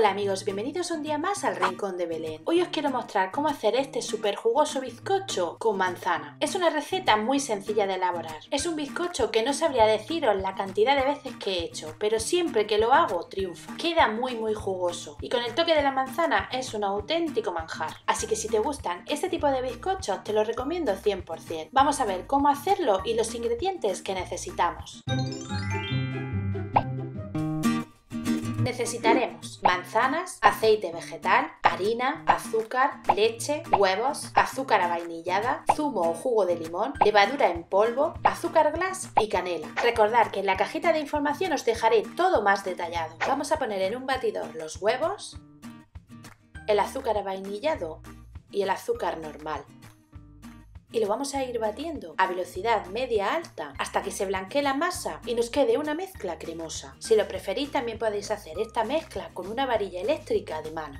Hola amigos, bienvenidos un día más al Rincón de Belén. Hoy os quiero mostrar cómo hacer este súper jugoso bizcocho con manzana. Es una receta muy sencilla de elaborar. Es un bizcocho que no sabría deciros la cantidad de veces que he hecho, pero siempre que lo hago triunfa. Queda muy jugoso y con el toque de la manzana es un auténtico manjar. Así que si te gustan este tipo de bizcochos te lo recomiendo 100%. Vamos a ver cómo hacerlo y los ingredientes que necesitamos. Necesitaremos manzanas, aceite vegetal, harina, azúcar, leche, huevos, azúcar avainillada, zumo o jugo de limón, levadura en polvo, azúcar glass y canela. Recordad que en la cajita de información os dejaré todo más detallado. Vamos a poner en un batidor los huevos, el azúcar avainillado y el azúcar normal. Y lo vamos a ir batiendo a velocidad media-alta hasta que se blanquee la masa y nos quede una mezcla cremosa. Si lo preferís también podéis hacer esta mezcla con una varilla eléctrica de mano.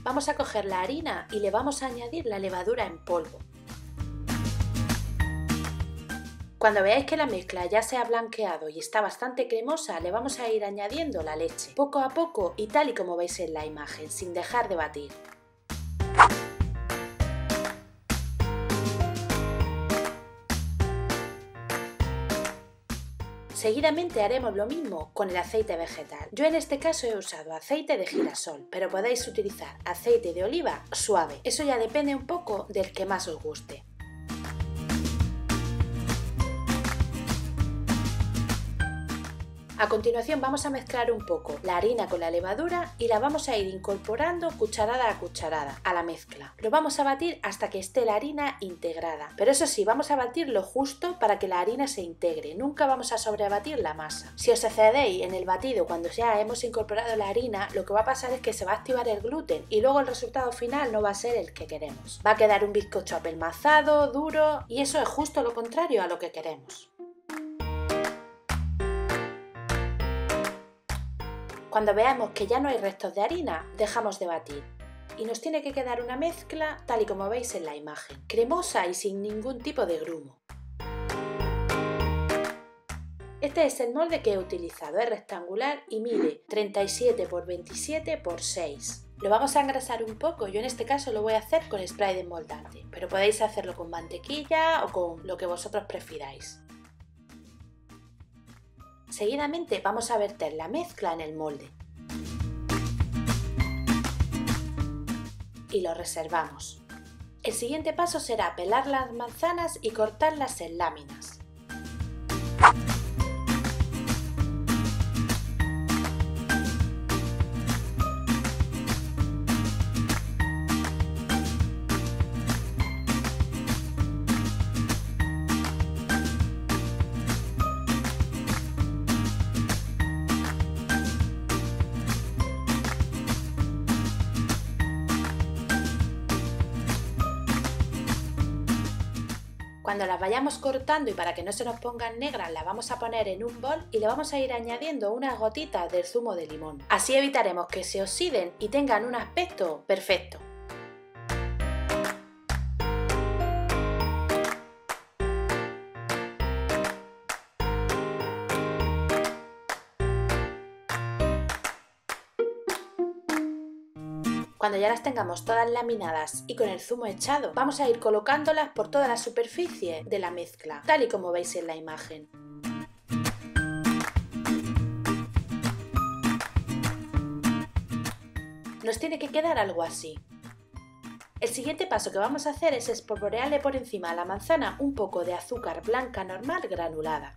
Vamos a coger la harina y le vamos a añadir la levadura en polvo. Cuando veáis que la mezcla ya se ha blanqueado y está bastante cremosa, le vamos a ir añadiendo la leche, poco a poco y tal y como veis en la imagen, sin dejar de batir. Seguidamente haremos lo mismo con el aceite vegetal. Yo en este caso he usado aceite de girasol, pero podéis utilizar aceite de oliva suave. Eso ya depende un poco del que más os guste. A continuación vamos a mezclar un poco la harina con la levadura y la vamos a ir incorporando cucharada a cucharada a la mezcla. Lo vamos a batir hasta que esté la harina integrada, pero eso sí, vamos a batir lo justo para que la harina se integre, nunca vamos a sobrebatir la masa. Si os excedéis en el batido cuando ya hemos incorporado la harina, lo que va a pasar es que se va a activar el gluten y luego el resultado final no va a ser el que queremos. Va a quedar un bizcocho apelmazado, duro y eso es justo lo contrario a lo que queremos. Cuando veamos que ya no hay restos de harina, dejamos de batir y nos tiene que quedar una mezcla tal y como veis en la imagen, cremosa y sin ningún tipo de grumo. Este es el molde que he utilizado, es rectangular y mide 37 x 27 x 6. Lo vamos a engrasar un poco, yo en este caso lo voy a hacer con spray desmoldante, pero podéis hacerlo con mantequilla o con lo que vosotros prefiráis. Seguidamente vamos a verter la mezcla en el molde y lo reservamos. El siguiente paso será pelar las manzanas y cortarlas en láminas. Cuando las vayamos cortando y para que no se nos pongan negras, las vamos a poner en un bol y le vamos a ir añadiendo unas gotitas del zumo de limón. Así evitaremos que se oxiden y tengan un aspecto perfecto. Cuando ya las tengamos todas laminadas y con el zumo echado, vamos a ir colocándolas por toda la superficie de la mezcla, tal y como veis en la imagen. Nos tiene que quedar algo así. El siguiente paso que vamos a hacer es espolvorearle por encima a la manzana un poco de azúcar blanca normal granulada.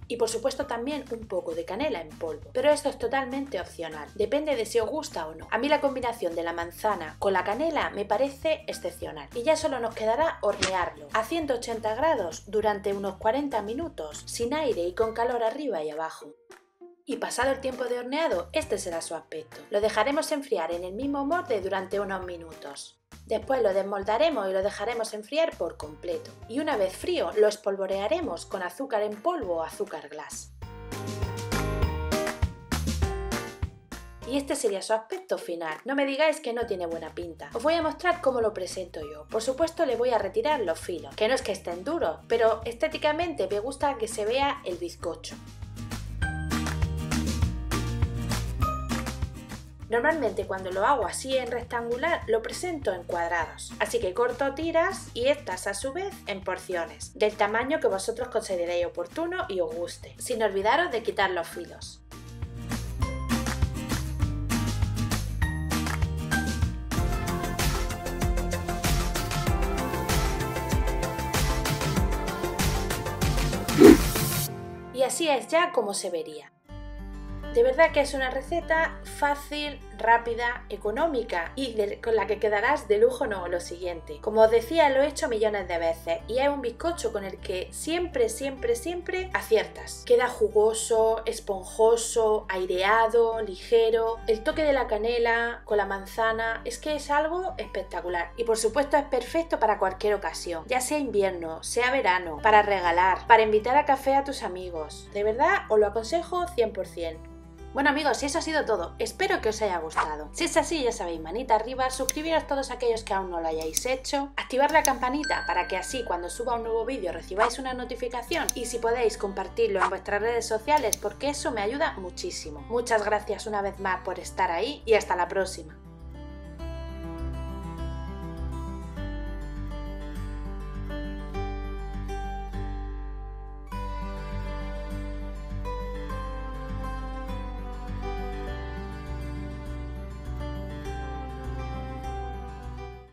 Y por supuesto también un poco de canela en polvo, pero esto es totalmente opcional, depende de si os gusta o no. A mí la combinación de la manzana con la canela me parece excepcional y ya solo nos quedará hornearlo a 180 grados durante unos 40 minutos, sin aire y con calor arriba y abajo. Y pasado el tiempo de horneado, este será su aspecto. Lo dejaremos enfriar en el mismo molde durante unos minutos. Después lo desmoldaremos y lo dejaremos enfriar por completo. Y una vez frío, lo espolvorearemos con azúcar en polvo o azúcar glass. Y este sería su aspecto final. No me digáis que no tiene buena pinta. Os voy a mostrar cómo lo presento yo. Por supuesto le voy a retirar los filos, que no es que estén duros, pero estéticamente me gusta que se vea el bizcocho. Normalmente cuando lo hago así en rectangular lo presento en cuadrados, así que corto tiras y estas a su vez en porciones, del tamaño que vosotros consideréis oportuno y os guste, sin olvidaros de quitar los filos. Y así es ya como se vería. De verdad que es una receta fácil, rápida, económica y con la que quedarás de lujo no lo siguiente. Como os decía, lo he hecho millones de veces y es un bizcocho con el que siempre aciertas. Queda jugoso, esponjoso, aireado, ligero. El toque de la canela con la manzana es que es algo espectacular. Y por supuesto es perfecto para cualquier ocasión, ya sea invierno, sea verano, para regalar, para invitar a café a tus amigos. De verdad os lo aconsejo 100%. Bueno amigos, y eso ha sido todo. Espero que os haya gustado. Si es así, ya sabéis, manita arriba, suscribiros todos aquellos que aún no lo hayáis hecho, activar la campanita para que así cuando suba un nuevo vídeo recibáis una notificación y si podéis compartirlo en vuestras redes sociales porque eso me ayuda muchísimo. Muchas gracias una vez más por estar ahí y hasta la próxima.